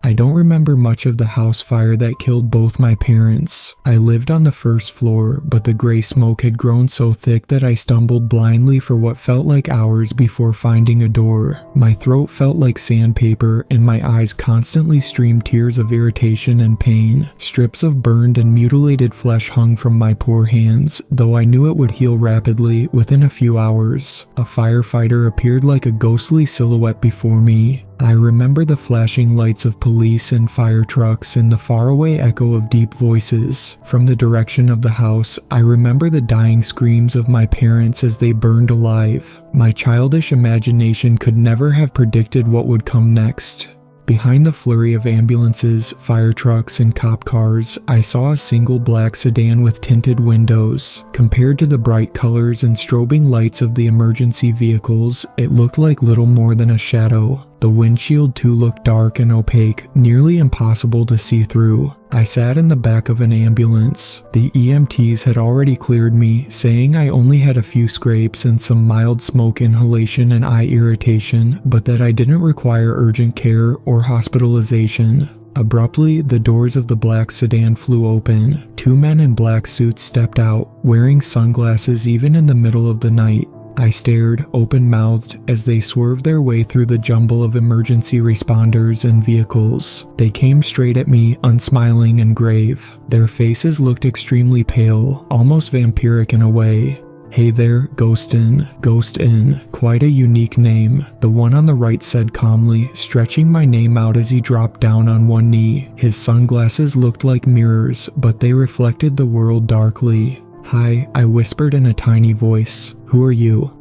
I don't remember much of the house fire that killed both my parents. I lived on the first floor, but the gray smoke had grown so thick that I stumbled blindly for what felt like hours before finding a door. My throat felt like sandpaper, and my eyes constantly streamed tears of irritation and pain. Strips of burned and mutilated flesh hung from my poor hands, though I knew it would heal rapidly within a few hours. A firefighter appeared like a ghostly silhouette before me. I remember the flashing lights of police and fire trucks and the faraway echo of deep voices. From the direction of the house, I remember the dying screams of my parents as they burned alive. My childish imagination could never have predicted what would come next. Behind the flurry of ambulances, fire trucks, and cop cars, I saw a single black sedan with tinted windows. Compared to the bright colors and strobing lights of the emergency vehicles, it looked like little more than a shadow. The windshield too looked dark and opaque, nearly impossible to see through. I sat in the back of an ambulance. The EMTs had already cleared me, saying I only had a few scrapes and some mild smoke inhalation and eye irritation, but that I didn't require urgent care or hospitalization. Abruptly, the doors of the black sedan flew open. Two men in black suits stepped out, wearing sunglasses even in the middle of the night. I stared, open-mouthed, as they swerved their way through the jumble of emergency responders and vehicles. They came straight at me, unsmiling and grave. Their faces looked extremely pale, almost vampiric in a way. "Hey there, Ghost in, quite a unique name," the one on the right said calmly, stretching my name out as he dropped down on one knee. His sunglasses looked like mirrors, but they reflected the world darkly. "Hi," I whispered in a tiny voice. "Who are you?"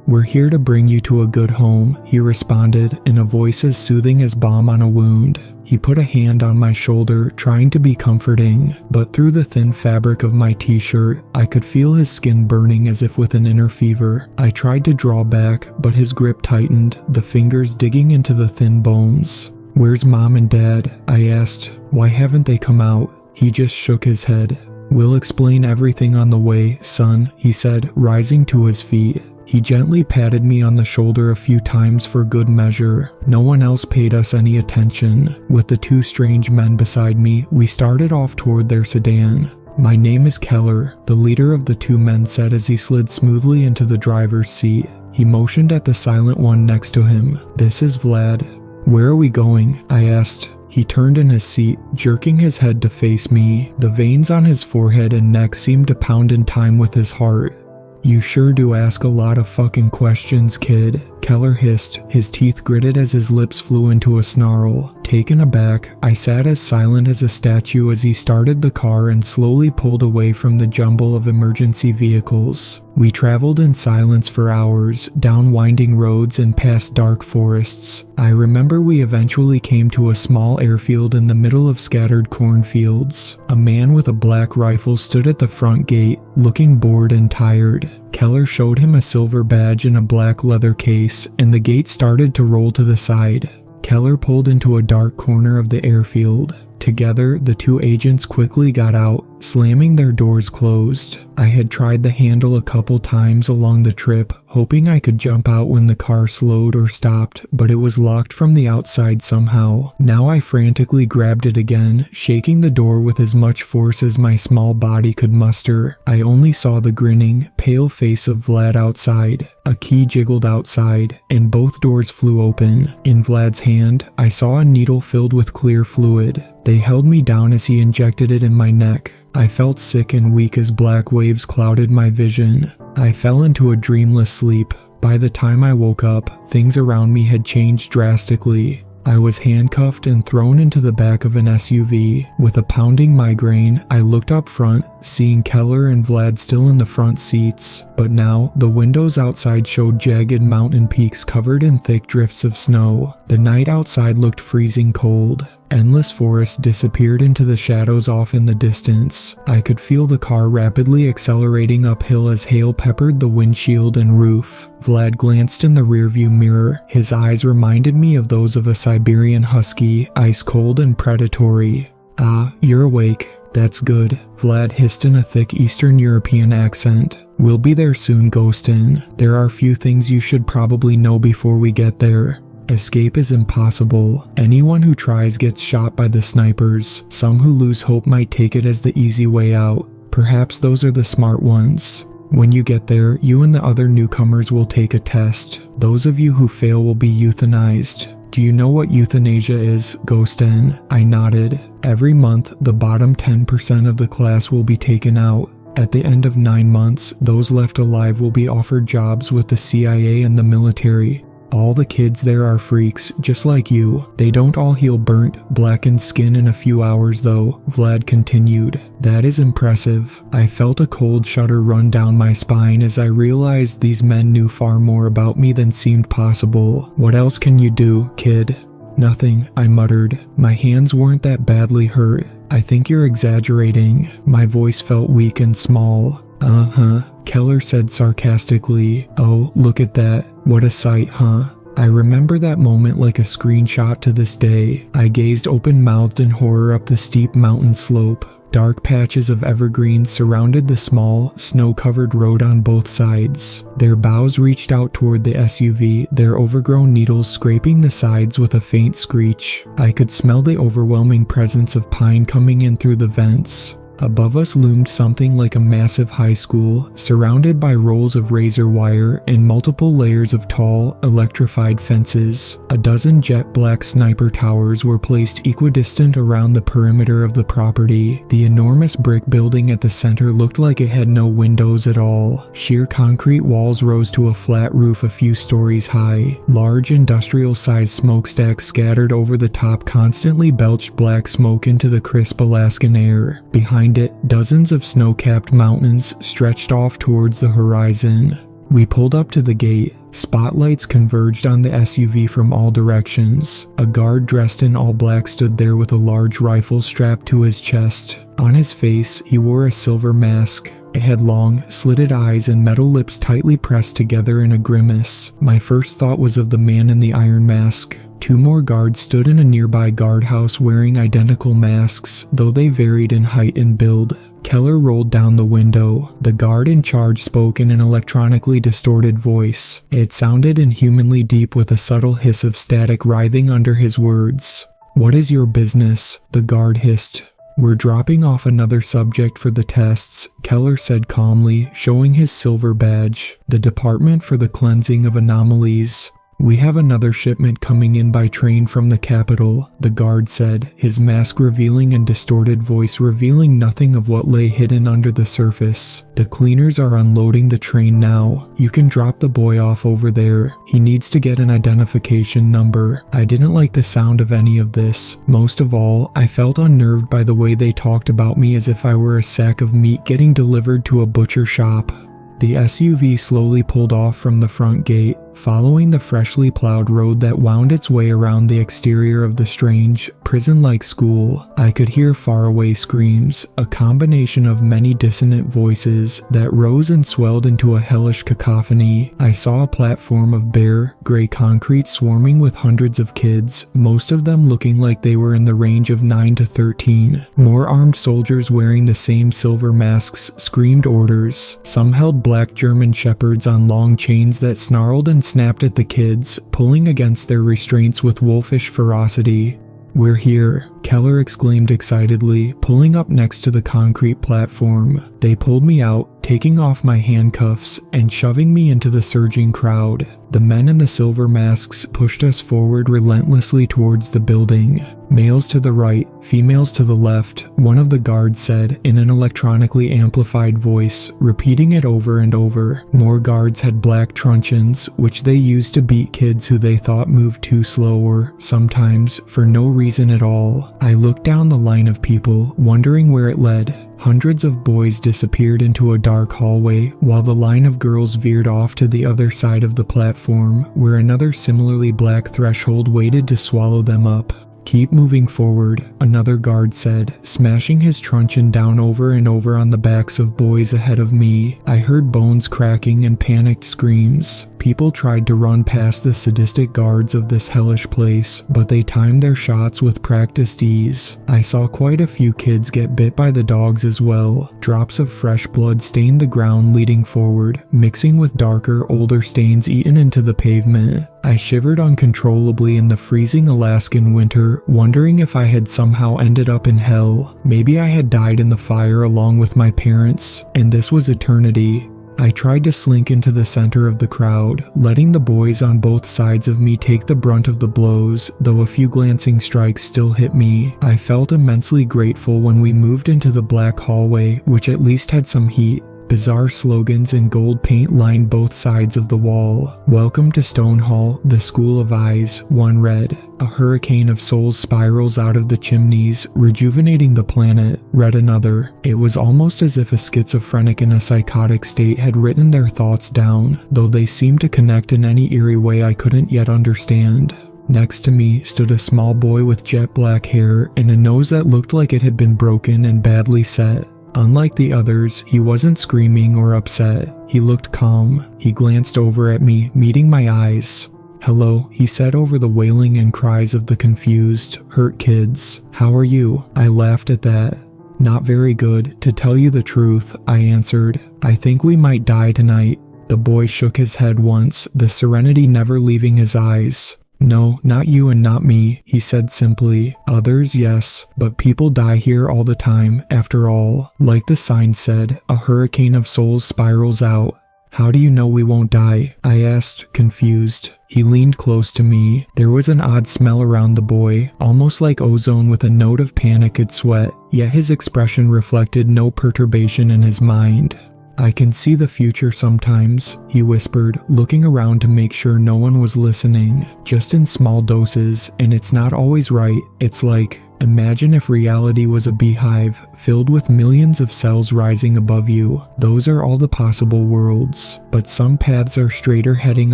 "We're here to bring you to a good home," he responded, in a voice as soothing as balm on a wound. He put a hand on my shoulder, trying to be comforting, but through the thin fabric of my t-shirt, I could feel his skin burning as if with an inner fever. I tried to draw back, but his grip tightened, the fingers digging into the thin bones. "Where's Mom and Dad?" I asked. "Why haven't they come out?" He just shook his head. "We'll explain everything on the way, son," he said, rising to his feet. He gently patted me on the shoulder a few times for good measure. No one else paid us any attention. With the two strange men beside me, we started off toward their sedan. "My name is Keller," the leader of the two men said as he slid smoothly into the driver's seat. He motioned at the silent one next to him. "This is Vlad." "Where are we going?" I asked. He turned in his seat, jerking his head to face me. The veins on his forehead and neck seemed to pound in time with his heart. "You sure do ask a lot of fucking questions, kid," Keller hissed, his teeth gritted as his lips flew into a snarl. Taken aback, I sat as silent as a statue as he started the car and slowly pulled away from the jumble of emergency vehicles. We traveled in silence for hours, down winding roads and past dark forests. I remember we eventually came to a small airfield in the middle of scattered cornfields. A man with a black rifle stood at the front gate, looking bored and tired. Keller showed him a silver badge in a black leather case, and the gate started to roll to the side. Keller pulled into a dark corner of the airfield. Together, the two agents quickly got out, slamming their doors closed. I had tried the handle a couple times along the trip, hoping I could jump out when the car slowed or stopped, but it was locked from the outside somehow. Now I frantically grabbed it again, shaking the door with as much force as my small body could muster. I only saw the grinning, pale face of Vlad outside. A key jiggled outside, and both doors flew open. In Vlad's hand, I saw a needle filled with clear fluid. They held me down as he injected it in my neck. I felt sick and weak as black waves clouded my vision. I fell into a dreamless sleep. By the time I woke up, things around me had changed drastically. I was handcuffed and thrown into the back of an SUV. With a pounding migraine, I looked up front, seeing Keller and Vlad still in the front seats. But now, the windows outside showed jagged mountain peaks covered in thick drifts of snow. The night outside looked freezing cold. Endless forests disappeared into the shadows off in the distance. I could feel the car rapidly accelerating uphill as hail peppered the windshield and roof. Vlad glanced in the rearview mirror. His eyes reminded me of those of a Siberian husky, ice cold and predatory. "Ah, you're awake. That's good," Vlad hissed in a thick Eastern European accent. "We'll be there soon, Ghostin. There are few things you should probably know before we get there. Escape is impossible. Anyone who tries gets shot by the snipers. Some who lose hope might take it as the easy way out. Perhaps those are the smart ones. When you get there, you and the other newcomers will take a test. Those of you who fail will be euthanized. Do you know what euthanasia is, Ghostin?" I nodded. "Every month, the bottom 10% of the class will be taken out. At the end of 9 months, those left alive will be offered jobs with the CIA and the military. All the kids there are freaks, just like you. They don't all heal burnt, blackened skin in a few hours though," Vlad continued. "That is impressive." I felt a cold shudder run down my spine as I realized these men knew far more about me than seemed possible. "What else can you do, kid?" "Nothing," I muttered. "My hands weren't that badly hurt." "I think you're exaggerating." My voice felt weak and small. "Uh-huh," Keller said sarcastically. "Oh, look at that. What a sight, huh?" I remember that moment like a screenshot to this day. I gazed open-mouthed in horror up the steep mountain slope. Dark patches of evergreens surrounded the small, snow-covered road on both sides. Their boughs reached out toward the SUV, their overgrown needles scraping the sides with a faint screech. I could smell the overwhelming presence of pine coming in through the vents. Above us loomed something like a massive high school, surrounded by rolls of razor wire and multiple layers of tall, electrified fences. A dozen jet-black sniper towers were placed equidistant around the perimeter of the property. The enormous brick building at the center looked like it had no windows at all. Sheer concrete walls rose to a flat roof a few stories high. Large industrial-sized smokestacks scattered over the top constantly belched black smoke into the crisp Alaskan air. Behind it, dozens of snow-capped mountains stretched off towards the horizon. We pulled up to the gate. Spotlights converged on the SUV from all directions. A guard dressed in all black stood there with a large rifle strapped to his chest. On his face, he wore a silver mask. It had long, slitted eyes and metal lips tightly pressed together in a grimace. My first thought was of the man in the iron mask. 2 more guards stood in a nearby guardhouse wearing identical masks, though they varied in height and build. Keller rolled down the window. The guard in charge spoke in an electronically distorted voice. It sounded inhumanly deep with a subtle hiss of static writhing under his words. "What is your business?" the guard hissed. "We're dropping off another subject for the tests," Keller said calmly, showing his silver badge. "The Department for the Cleansing of Anomalies. We have another shipment coming in by train from the capital," the guard said, his mask revealing and distorted voice revealing nothing of what lay hidden under the surface. "The cleaners are unloading the train now. You can drop the boy off over there. He needs to get an identification number." I didn't like the sound of any of this. Most of all, I felt unnerved by the way they talked about me as if I were a sack of meat getting delivered to a butcher shop. The SUV slowly pulled off from the front gate, following the freshly plowed road that wound its way around the exterior of the strange, prison-like school. I could hear faraway screams, a combination of many dissonant voices that rose and swelled into a hellish cacophony. I saw a platform of bare, gray concrete swarming with hundreds of kids, most of them looking like they were in the range of 9 to 13. More armed soldiers wearing the same silver masks screamed orders. Some held black German shepherds on long chains that snarled and snapped at the kids, pulling against their restraints with wolfish ferocity. "We're here," Keller exclaimed excitedly, pulling up next to the concrete platform. They pulled me out, taking off my handcuffs and shoving me into the surging crowd. The men in the silver masks pushed us forward relentlessly towards the building. "Males to the right, females to the left," one of the guards said in an electronically amplified voice, repeating it over and over. More guards had black truncheons, which they used to beat kids who they thought moved too slow or, sometimes, for no reason at all. I looked down the line of people, wondering where it led. Hundreds of boys disappeared into a dark hallway, while the line of girls veered off to the other side of the platform, where another similarly black threshold waited to swallow them up. "Keep moving forward," another guard said, smashing his truncheon down over and over on the backs of boys ahead of me. I heard bones cracking and panicked screams. People tried to run past the sadistic guards of this hellish place, but they timed their shots with practiced ease. I saw quite a few kids get bit by the dogs as well. Drops of fresh blood stained the ground leading forward, mixing with darker, older stains eaten into the pavement. I shivered uncontrollably in the freezing Alaskan winter, wondering if I had somehow ended up in hell. Maybe I had died in the fire along with my parents, and this was eternity. I tried to slink into the center of the crowd, letting the boys on both sides of me take the brunt of the blows, though a few glancing strikes still hit me. I felt immensely grateful when we moved into the black hallway, which at least had some heat. Bizarre slogans in gold paint lined both sides of the wall. "Welcome to Stone Hall, the School of Eyes," one read. "A hurricane of souls spirals out of the chimneys, rejuvenating the planet," read another. It was almost as if a schizophrenic in a psychotic state had written their thoughts down, though they seemed to connect in any eerie way I couldn't yet understand. Next to me stood a small boy with jet black hair and a nose that looked like it had been broken and badly set. Unlike the others, he wasn't screaming or upset. He looked calm. He glanced over at me, meeting my eyes. "Hello," he said over the wailing and cries of the confused, hurt kids. "How are you?" I laughed at that. "Not very good, to tell you the truth," I answered. "I think we might die tonight." The boy shook his head once, the serenity never leaving his eyes. "No, not you and not me," he said simply. "Others, yes, but people die here all the time, after all. Like the sign said, a hurricane of souls spirals out." "How do you know we won't die?" I asked, confused. He leaned close to me. There was an odd smell around the boy, almost like ozone with a note of panic and sweat, yet his expression reflected no perturbation in his mind. "I can see the future sometimes," he whispered, looking around to make sure no one was listening. "Just in small doses, and it's not always right. It's like, imagine if reality was a beehive, filled with millions of cells rising above you. Those are all the possible worlds. But some paths are straighter heading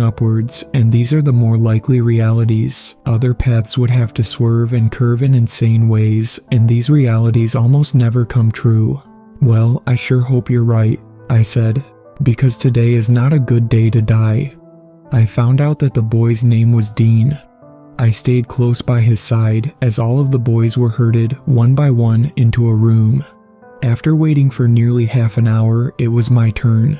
upwards, and these are the more likely realities. Other paths would have to swerve and curve in insane ways, and these realities almost never come true." "Well, I sure hope you're right," I said, "because today is not a good day to die." I found out that the boy's name was Dean. I stayed close by his side as all of the boys were herded, one by one, into a room. After waiting for nearly half an hour, it was my turn.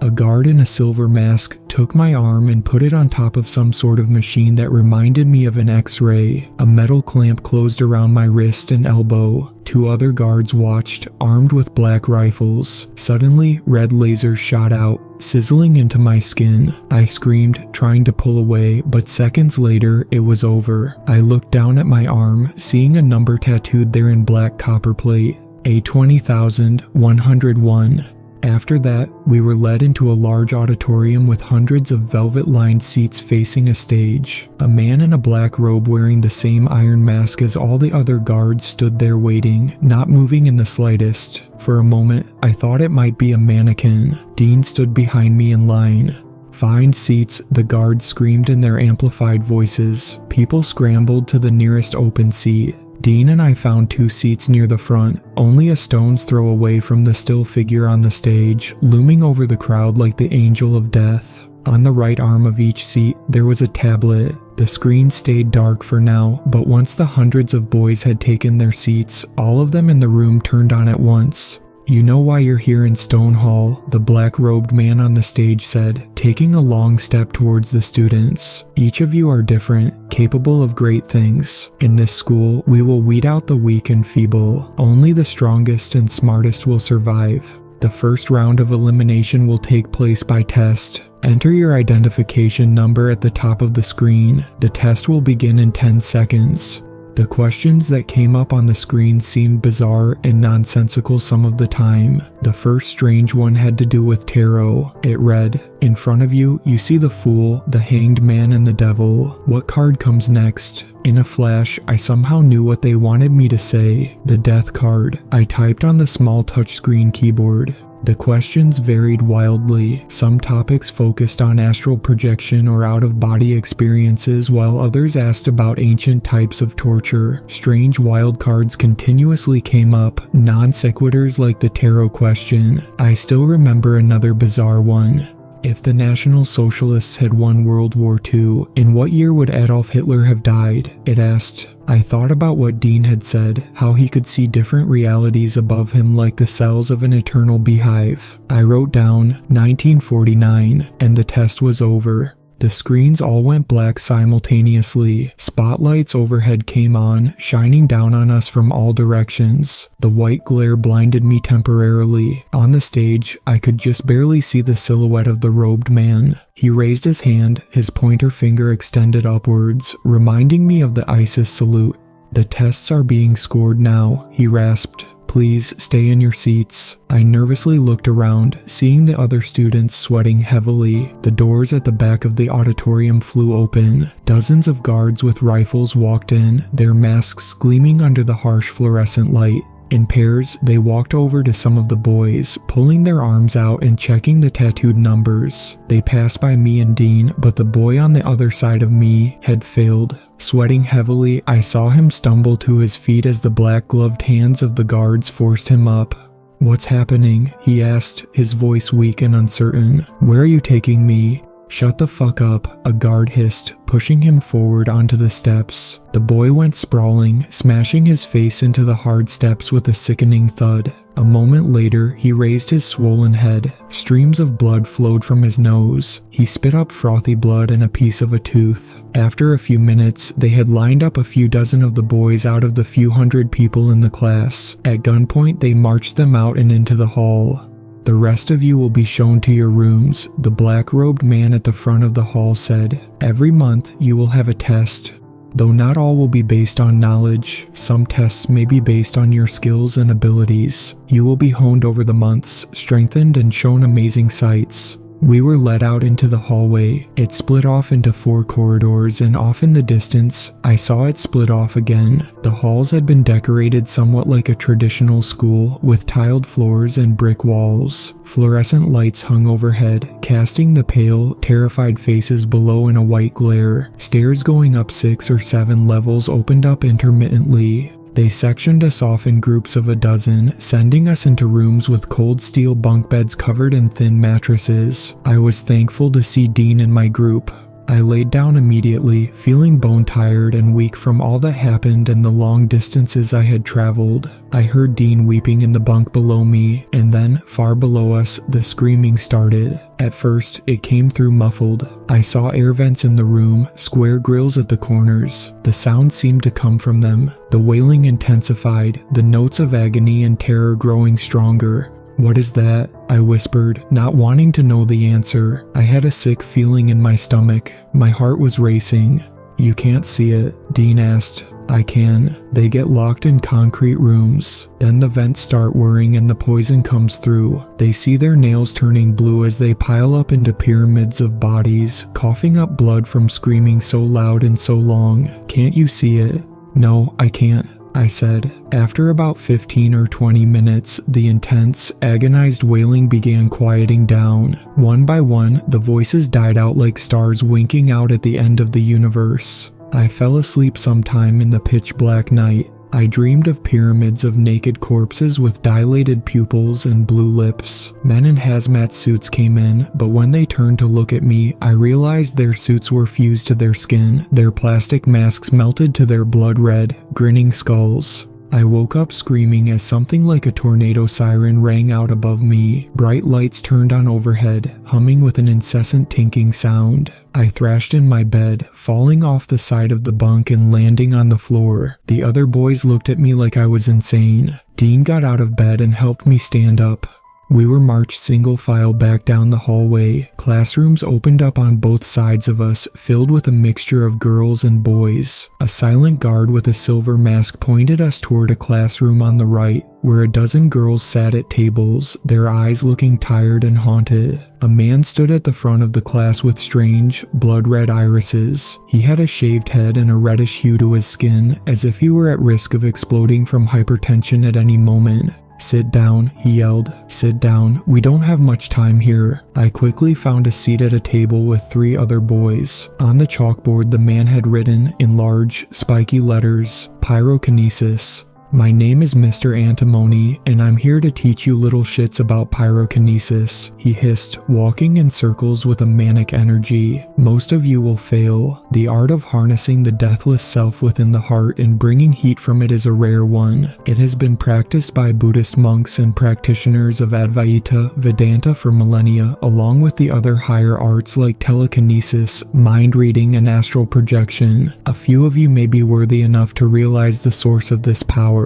A guard in a silver mask took my arm and put it on top of some sort of machine that reminded me of an X-ray. A metal clamp closed around my wrist and elbow. Two other guards watched, armed with black rifles. Suddenly, red lasers shot out, sizzling into my skin. I screamed, trying to pull away, but seconds later, it was over. I looked down at my arm, seeing a number tattooed there in black copperplate. A20,101. After that, we were led into a large auditorium with hundreds of velvet-lined seats facing a stage. A man in a black robe wearing the same iron mask as all the other guards stood there waiting, not moving in the slightest. For a moment, I thought it might be a mannequin. Dean stood behind me in line. "Find seats," the guards screamed in their amplified voices. People scrambled to the nearest open seat. Dean and I found two seats near the front, only a stone's throw away from the still figure on the stage, looming over the crowd like the angel of death. On the right arm of each seat, there was a tablet. The screen stayed dark for now, but once the hundreds of boys had taken their seats, all of them in the room turned on at once. "You know why you're here in Stone Hall," the black-robed man on the stage said, taking a long step towards the students. "Each of you are different, capable of great things. In this school, we will weed out the weak and feeble. Only the strongest and smartest will survive. The first round of elimination will take place by test. Enter your identification number at the top of the screen. The test will begin in 10 seconds. The questions that came up on the screen seemed bizarre and nonsensical some of the time. The first strange one had to do with tarot. It read, "In front of you, you see the Fool, the Hanged Man, and the Devil. What card comes next?" In a flash, I somehow knew what they wanted me to say. "The Death card." I typed on the small touchscreen keyboard. The questions varied wildly. Some topics focused on astral projection or out-of-body experiences, while others asked about ancient types of torture. Strange wildcards continuously came up, non-sequiturs like the tarot question. I still remember another bizarre one. If the National Socialists had won World War II, in what year would Adolf Hitler have died? It asked. I thought about what Dean had said, how he could see different realities above him like the cells of an eternal beehive. I wrote down 1949, and the test was over. The screens all went black simultaneously. Spotlights overhead came on, shining down on us from all directions. The white glare blinded me temporarily. On the stage, I could just barely see the silhouette of the robed man. He raised his hand, his pointer finger extended upwards, reminding me of the ISIS salute. "The tests are being scored now," he rasped. "Please stay in your seats." I nervously looked around, seeing the other students sweating heavily. The doors at the back of the auditorium flew open. Dozens of guards with rifles walked in, their masks gleaming under the harsh fluorescent light. In pairs, they walked over to some of the boys, pulling their arms out and checking the tattooed numbers. They passed by me and Dean, but the boy on the other side of me had failed. Sweating heavily, I saw him stumble to his feet as the black-gloved hands of the guards forced him up. "What's happening?" he asked, his voice weak and uncertain. "Where are you taking me?" "Shut the fuck up," a guard hissed, pushing him forward onto the steps. The boy went sprawling, smashing his face into the hard steps with a sickening thud. A moment later, he raised his swollen head. Streams of blood flowed from his nose. He spit up frothy blood and a piece of a tooth. After a few minutes, they had lined up a few dozen of the boys out of the few hundred people in the class. At gunpoint, they marched them out and into the hall. "The rest of you will be shown to your rooms," the black-robed man at the front of the hall said. "Every month, you will have a test. Though not all will be based on knowledge, some tests may be based on your skills and abilities. You will be honed over the months, strengthened and shown amazing sights." We were led out into the hallway. It split off into 4 corridors, and off in the distance, I saw it split off again. The halls had been decorated somewhat like a traditional school, with tiled floors and brick walls. Fluorescent lights hung overhead, casting the pale, terrified faces below in a white glare. Stairs going up 6 or 7 levels opened up intermittently. They sectioned us off in groups of a dozen, sending us into rooms with cold steel bunk beds covered in thin mattresses. I was thankful to see Dean in my group. I laid down immediately, feeling bone-tired and weak from all that happened and the long distances I had traveled. I heard Dean weeping in the bunk below me, and then, far below us, the screaming started. At first, it came through muffled. I saw air vents in the room, square grills at the corners. The sound seemed to come from them. The wailing intensified, the notes of agony and terror growing stronger. "What is that?" I whispered, not wanting to know the answer. I had a sick feeling in my stomach. My heart was racing. "You can't see it?" Dean asked. "I can. They get locked in concrete rooms. Then the vents start whirring and the poison comes through. They see their nails turning blue as they pile up into pyramids of bodies, coughing up blood from screaming so loud and so long. Can't you see it?" "No, I can't," I said. After about 15 or 20 minutes, the intense, agonized wailing began quieting down. One by one, the voices died out like stars winking out at the end of the universe. I fell asleep sometime in the pitch-black night. I dreamed of pyramids of naked corpses with dilated pupils and blue lips. Men in hazmat suits came in, but when they turned to look at me, I realized their suits were fused to their skin. Their plastic masks melted to their blood-red, grinning skulls. I woke up screaming as something like a tornado siren rang out above me. Bright lights turned on overhead, humming with an incessant tinking sound. I thrashed in my bed, falling off the side of the bunk and landing on the floor. The other boys looked at me like I was insane. Dean got out of bed and helped me stand up. We were marched single file back down the hallway. Classrooms opened up on both sides of us, filled with a mixture of girls and boys. A silent guard with a silver mask pointed us toward a classroom on the right, where a dozen girls sat at tables, their eyes looking tired and haunted. A man stood at the front of the class with strange, blood-red irises. He had a shaved head and a reddish hue to his skin, as if he were at risk of exploding from hypertension at any moment. "Sit down," he yelled. "Sit down. We don't have much time here." I quickly found a seat at a table with 3 other boys. On the chalkboard, the man had written, in large, spiky letters, "Pyrokinesis." "My name is Mr. Antimony, and I'm here to teach you little shits about pyrokinesis," he hissed, walking in circles with a manic energy. "Most of you will fail. The art of harnessing the deathless self within the heart and bringing heat from it is a rare one. It has been practiced by Buddhist monks and practitioners of Advaita Vedanta for millennia, along with the other higher arts like telekinesis, mind reading, and astral projection. A few of you may be worthy enough to realize the source of this power.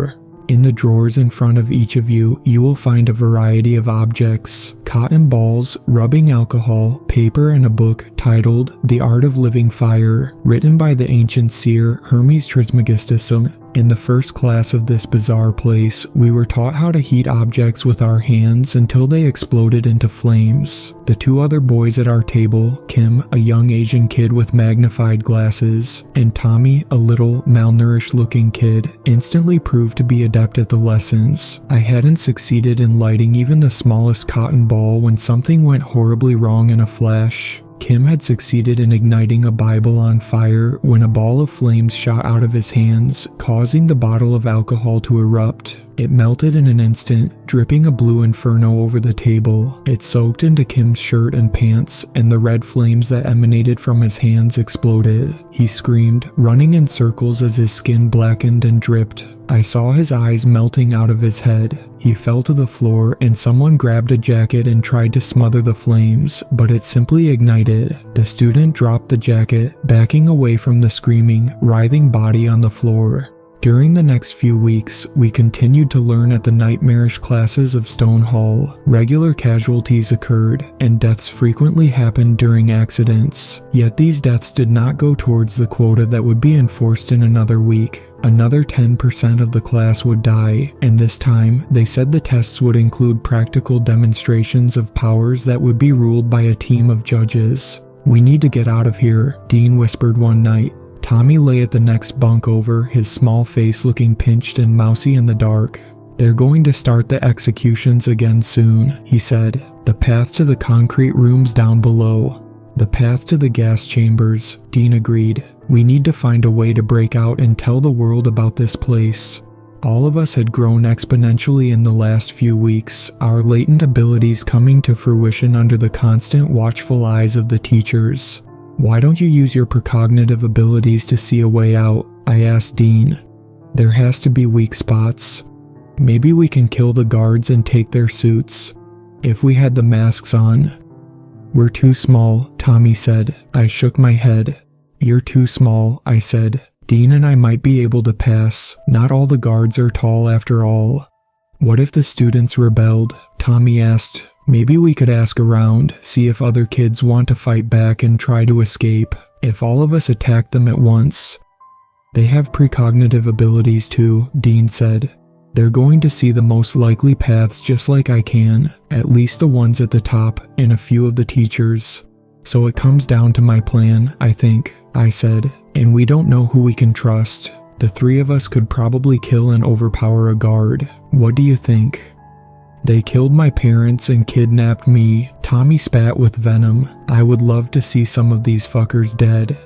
In the drawers in front of each of you, you will find a variety of objects: cotton balls, rubbing alcohol, paper, and a book titled The Art of Living Fire, written by the ancient seer Hermes Trismegistus. In the first class of this bizarre place, we were taught how to heat objects with our hands until they exploded into flames. The 2 other boys at our table, Kim, a young Asian kid with magnified glasses, and Tommy, a little, malnourished looking kid, instantly proved to be adept at the lessons. I hadn't succeeded in lighting even the smallest cotton ball when something went horribly wrong in a flash. Kim had succeeded in igniting a Bible on fire when a ball of flames shot out of his hands, causing the bottle of alcohol to erupt. It melted in an instant, dripping a blue inferno over the table. It soaked into Kim's shirt and pants, and the red flames that emanated from his hands exploded. He screamed, running in circles as his skin blackened and dripped. I saw his eyes melting out of his head. He fell to the floor and someone grabbed a jacket and tried to smother the flames, but it simply ignited. The student dropped the jacket, backing away from the screaming, writhing body on the floor. During the next few weeks, we continued to learn at the nightmarish classes of Stone Hall. Regular casualties occurred, and deaths frequently happened during accidents. Yet these deaths did not go towards the quota that would be enforced in another week. Another 10% of the class would die, and this time, they said the tests would include practical demonstrations of powers that would be ruled by a team of judges. "We need to get out of here," Dean whispered one night. Tommy lay at the next bunk over, his small face looking pinched and mousy in the dark. "They're going to start the executions again soon," he said. "The path to the concrete rooms down below." "The path to the gas chambers," Dean agreed. "We need to find a way to break out and tell the world about this place." All of us had grown exponentially in the last few weeks, our latent abilities coming to fruition under the constant watchful eyes of the teachers. "Why don't you use your precognitive abilities to see a way out?" I asked Dean. "There has to be weak spots. Maybe we can kill the guards and take their suits. If we had the masks on." "We're too small," Tommy said. I shook my head. "You're too small," I said. "Dean and I might be able to pass. Not all the guards are tall after all." "What if the students rebelled?" Tommy asked. "Maybe we could ask around, see if other kids want to fight back and try to escape. If all of us attack them at once." "They have precognitive abilities too," Dean said. "They're going to see the most likely paths just like I can, at least the ones at the top and a few of the teachers. So it comes down to my plan, I think," I said, "and we don't know who we can trust. The 3 of us could probably kill and overpower a guard. What do you think?" "They killed my parents and kidnapped me," Tommy spat with venom. "I would love to see some of these fuckers dead."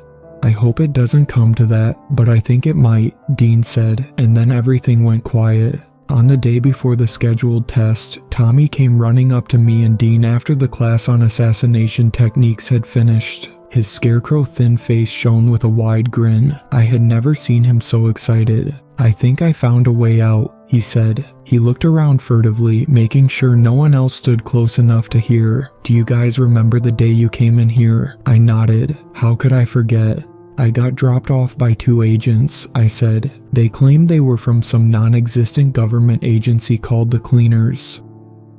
"I hope it doesn't come to that, but I think it might," Dean said, and then everything went quiet. On the day before the scheduled test, Tommy came running up to me and Dean after the class on assassination techniques had finished. His scarecrow thin face shone with a wide grin. I had never seen him so excited. "I think I found a way out," he said. He looked around furtively, making sure no one else stood close enough to hear. "Do you guys remember the day you came in here?" I nodded. "How could I forget?" "I got dropped off by 2 agents," I said. "They claimed they were from some non-existent government agency called the Cleaners."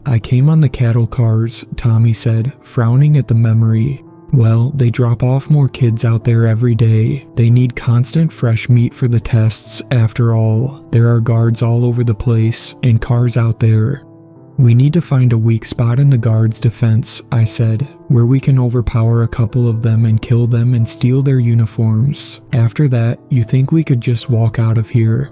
"I came on the cattle cars," Tommy said, frowning at the memory. "Well, they drop off more kids out there every day. They need constant fresh meat for the tests, after all. There are guards all over the place, and cars out there. We need to find a weak spot in the guards' defense," I said, "where we can overpower a couple of them and kill them and steal their uniforms. After that, you think we could just walk out of here?"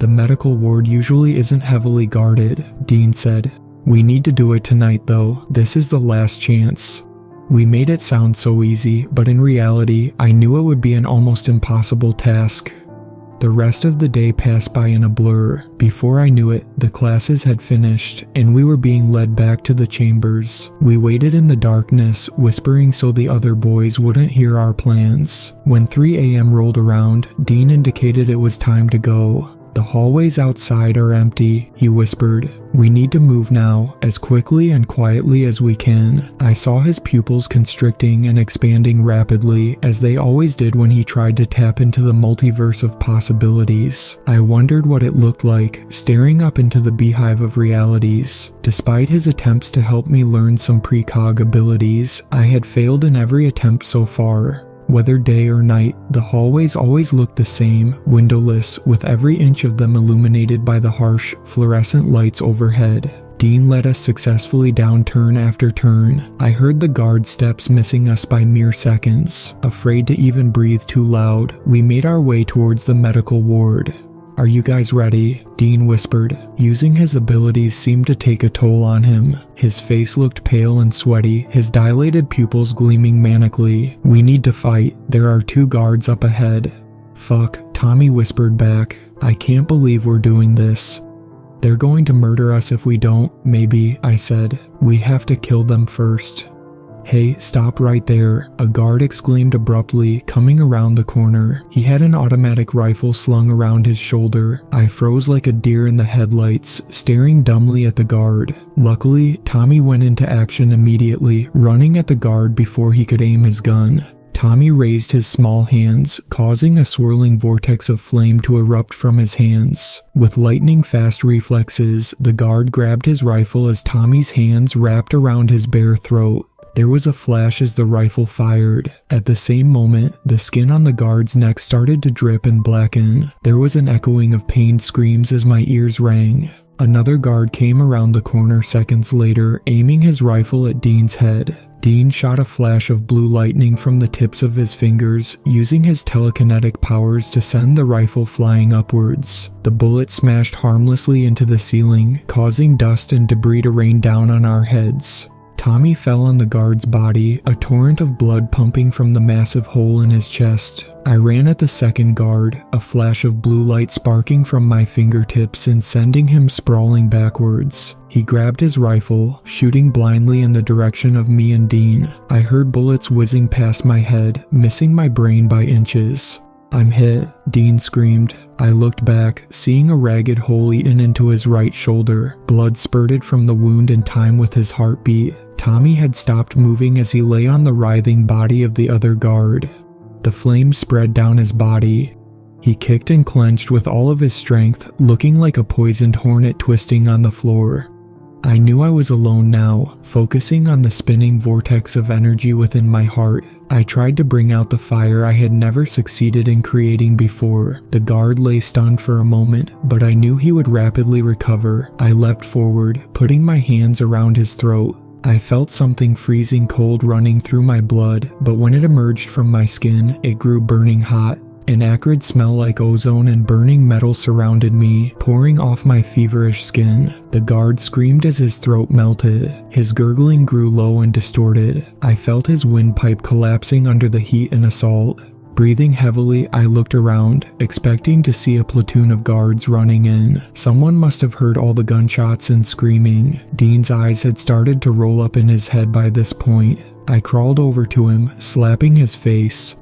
The medical ward usually isn't heavily guarded, Dean said. We need to do it tonight though, this is the last chance. We made it sound so easy, but in reality, I knew it would be an almost impossible task. The rest of the day passed by in a blur. Before I knew it, the classes had finished, and we were being led back to the chambers. We waited in the darkness, whispering so the other boys wouldn't hear our plans. When 3 a.m. rolled around, Dean indicated it was time to go. The hallways outside are empty, he whispered. We need to move now, as quickly and quietly as we can. I saw his pupils constricting and expanding rapidly, as they always did when he tried to tap into the multiverse of possibilities. I wondered what it looked like, staring up into the beehive of realities. Despite his attempts to help me learn some precog abilities, I had failed in every attempt so far. Whether day or night, the hallways always looked the same, windowless, with every inch of them illuminated by the harsh, fluorescent lights overhead. Dean led us successfully down turn after turn. I heard the guard steps missing us by mere seconds. Afraid to even breathe too loud, we made our way towards the medical ward. Are you guys ready? Dean whispered. Using his abilities seemed to take a toll on him. His face looked pale and sweaty, his dilated pupils gleaming manically. We need to fight. There are 2 guards up ahead. Fuck, Tommy whispered back. I can't believe we're doing this. They're going to murder us if we don't, maybe, I said. We have to kill them first. Hey, stop right there, a guard exclaimed abruptly, coming around the corner. He had an automatic rifle slung around his shoulder. I froze like a deer in the headlights, staring dumbly at the guard. Luckily, Tommy went into action immediately, running at the guard before he could aim his gun. Tommy raised his small hands, causing a swirling vortex of flame to erupt from his hands. With lightning-fast reflexes, the guard grabbed his rifle as Tommy's hands wrapped around his bare throat. There was a flash as the rifle fired. At the same moment, the skin on the guard's neck started to drip and blacken. There was an echoing of pained screams as my ears rang. Another guard came around the corner seconds later, aiming his rifle at Dean's head. Dean shot a flash of blue lightning from the tips of his fingers, using his telekinetic powers to send the rifle flying upwards. The bullet smashed harmlessly into the ceiling, causing dust and debris to rain down on our heads. Tommy fell on the guard's body, a torrent of blood pumping from the massive hole in his chest. I ran at the second guard, a flash of blue light sparking from my fingertips and sending him sprawling backwards. He grabbed his rifle, shooting blindly in the direction of me and Dean. I heard bullets whizzing past my head, missing my brain by inches. I'm hit, Dean screamed. I looked back, seeing a ragged hole eaten into his right shoulder. Blood spurted from the wound in time with his heartbeat. Tommy had stopped moving as he lay on the writhing body of the other guard. The flames spread down his body. He kicked and clenched with all of his strength, looking like a poisoned hornet twisting on the floor. I knew I was alone now, focusing on the spinning vortex of energy within my heart. I tried to bring out the fire I had never succeeded in creating before. The guard lay stunned for a moment, but I knew he would rapidly recover. I leapt forward, putting my hands around his throat. I felt something freezing cold running through my blood, but when it emerged from my skin, it grew burning hot. An acrid smell like ozone and burning metal surrounded me, pouring off my feverish skin. The guard screamed as his throat melted. His gurgling grew low and distorted. I felt his windpipe collapsing under the heat and assault. Breathing heavily, I looked around, expecting to see a platoon of guards running in. Someone must have heard all the gunshots and screaming. Dean's eyes had started to roll up in his head by this point. I crawled over to him, slapping his face.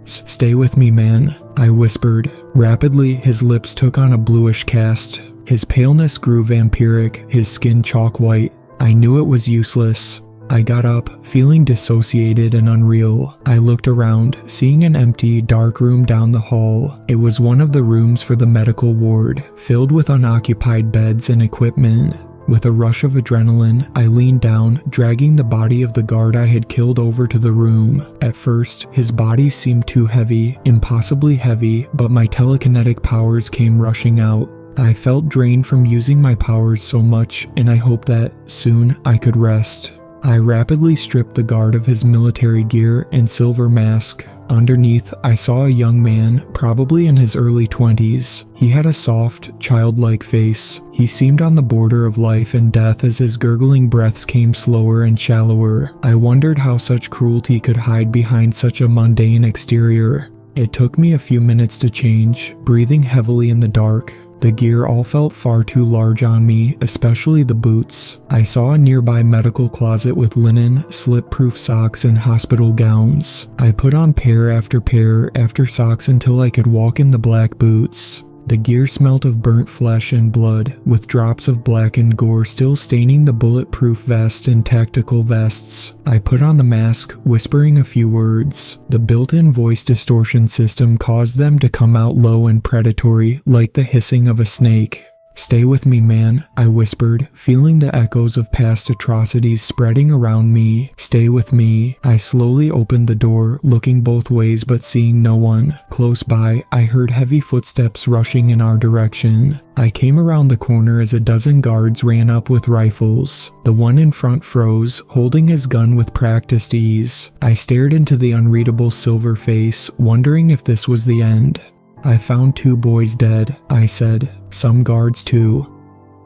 "Stay with me, man," I whispered. Rapidly, his lips took on a bluish cast. His paleness grew vampiric, his skin chalk white. I knew it was useless. I got up, feeling dissociated and unreal. I looked around, seeing an empty, dark room down the hall. It was one of the rooms for the medical ward, filled with unoccupied beds and equipment. With a rush of adrenaline, I leaned down, dragging the body of the guard I had killed over to the room. At first, his body seemed too heavy, impossibly heavy, but my telekinetic powers came rushing out. I felt drained from using my powers so much, and I hoped that, soon, I could rest. I rapidly stripped the guard of his military gear and silver mask. Underneath, I saw a young man, probably in his early 20s. He had a soft, childlike face. He seemed on the border of life and death as his gurgling breaths came slower and shallower. I wondered how such cruelty could hide behind such a mundane exterior. It took me a few minutes to change, breathing heavily in the dark. The gear all felt far too large on me, especially the boots. I saw a nearby medical closet with linen, slip-proof socks, and hospital gowns. I put on pair after socks until I could walk in the black boots. The gear smelt of burnt flesh and blood, with drops of blackened gore still staining the bulletproof vest and tactical vests. I put on the mask, whispering a few words. The built-in voice distortion system caused them to come out low and predatory, like the hissing of a snake. "Stay with me, man," I whispered, feeling the echoes of past atrocities spreading around me. "Stay with me." I slowly opened the door, looking both ways but seeing no one. Close by, I heard heavy footsteps rushing in our direction. I came around the corner as a dozen guards ran up with rifles. The one in front froze, holding his gun with practiced ease. I stared into the unreadable silver face, wondering if this was the end. "I found 2 boys dead," I said. "Some guards too."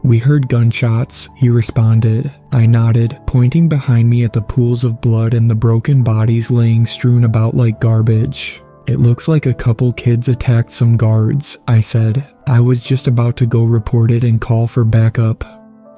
"We heard gunshots," he responded. I nodded, pointing behind me at the pools of blood and the broken bodies laying strewn about like garbage. "It looks like a couple kids attacked some guards," I said. I was just about to go report it and call for backup.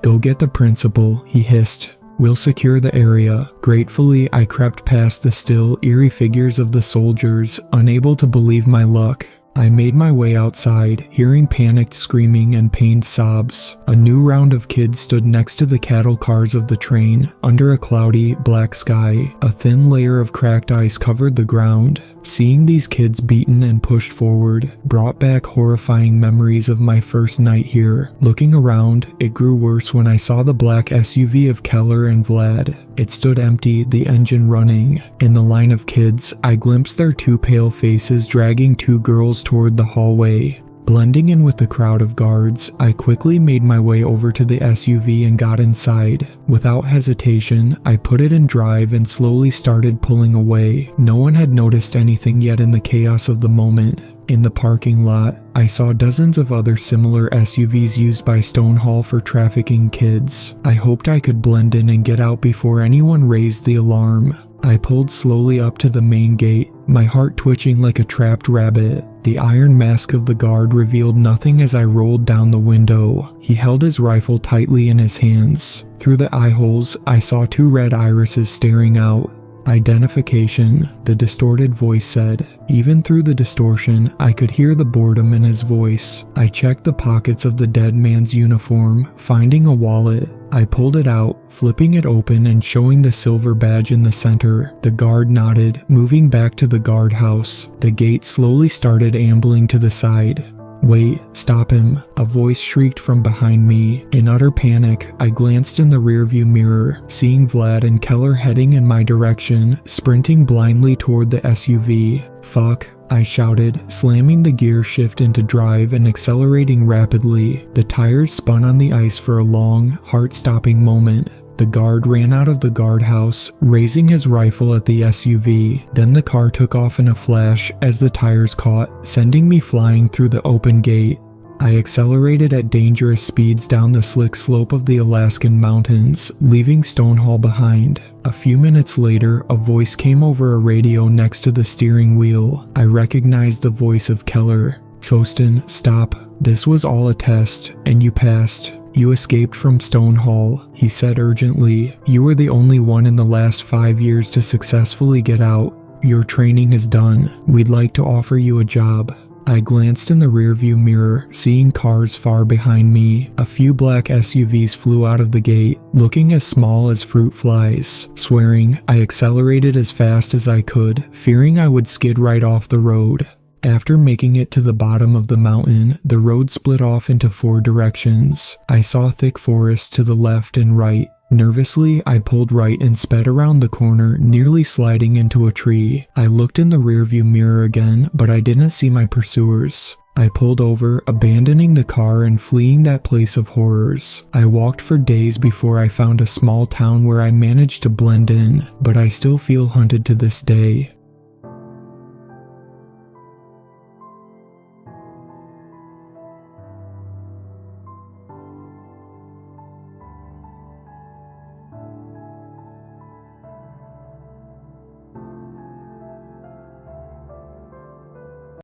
"Go get the principal," he hissed. "We'll secure the area." Gratefully, I crept past the still, eerie figures of the soldiers, unable to believe my luck. I made my way outside, hearing panicked screaming and pained sobs. A new round of kids stood next to the cattle cars of the train, under a cloudy, black sky. A thin layer of cracked ice covered the ground. Seeing these kids beaten and pushed forward brought back horrifying memories of my first night here. Looking around, it grew worse when I saw the black SUV of Keller and Vlad. It stood empty, the engine running. In the line of kids, I glimpsed their 2 pale faces dragging 2 girls toward the hallway. Blending in with the crowd of guards, I quickly made my way over to the SUV and got inside. Without hesitation, I put it in drive and slowly started pulling away. No one had noticed anything yet in the chaos of the moment. In the parking lot, I saw dozens of other similar SUVs used by Stonehall for trafficking kids. I hoped I could blend in and get out before anyone raised the alarm. I pulled slowly up to the main gate, my heart twitching like a trapped rabbit. The iron mask of the guard revealed nothing as I rolled down the window. He held his rifle tightly in his hands. Through the eye holes, I saw 2 red irises staring out. "Identification," the distorted voice said. Even through the distortion, I could hear the boredom in his voice. I checked the pockets of the dead man's uniform, finding a wallet. I pulled it out, flipping it open and showing the silver badge in the center. The guard nodded, moving back to the guardhouse. The gate slowly started ambling to the side. "Wait, stop him," a voice shrieked from behind me. In utter panic, I glanced in the rearview mirror, seeing Vlad and Keller heading in my direction, sprinting blindly toward the SUV. "Fuck," I shouted, slamming the gear shift into drive and accelerating rapidly. The tires spun on the ice for a long, heart-stopping moment. The guard ran out of the guardhouse, raising his rifle at the SUV. Then the car took off in a flash as the tires caught, sending me flying through the open gate. I accelerated at dangerous speeds down the slick slope of the Alaskan mountains, leaving Stonehall behind. A few minutes later, a voice came over a radio next to the steering wheel. I recognized the voice of Keller. "Chostin, stop. This was all a test, and you passed. You escaped from Stonehall," he said urgently. "You were the only one in the last 5 years to successfully get out. Your training is done. We'd like to offer you a job." I glanced in the rearview mirror, seeing cars far behind me. A few black SUVs flew out of the gate, looking as small as fruit flies. Swearing, I accelerated as fast as I could, fearing I would skid right off the road. After making it to the bottom of the mountain, the road split off into 4 directions. I saw thick forest to the left and right. Nervously, I pulled right and sped around the corner, nearly sliding into a tree. I looked in the rearview mirror again, but I didn't see my pursuers. I pulled over, abandoning the car and fleeing that place of horrors. I walked for days before I found a small town where I managed to blend in, but I still feel haunted to this day.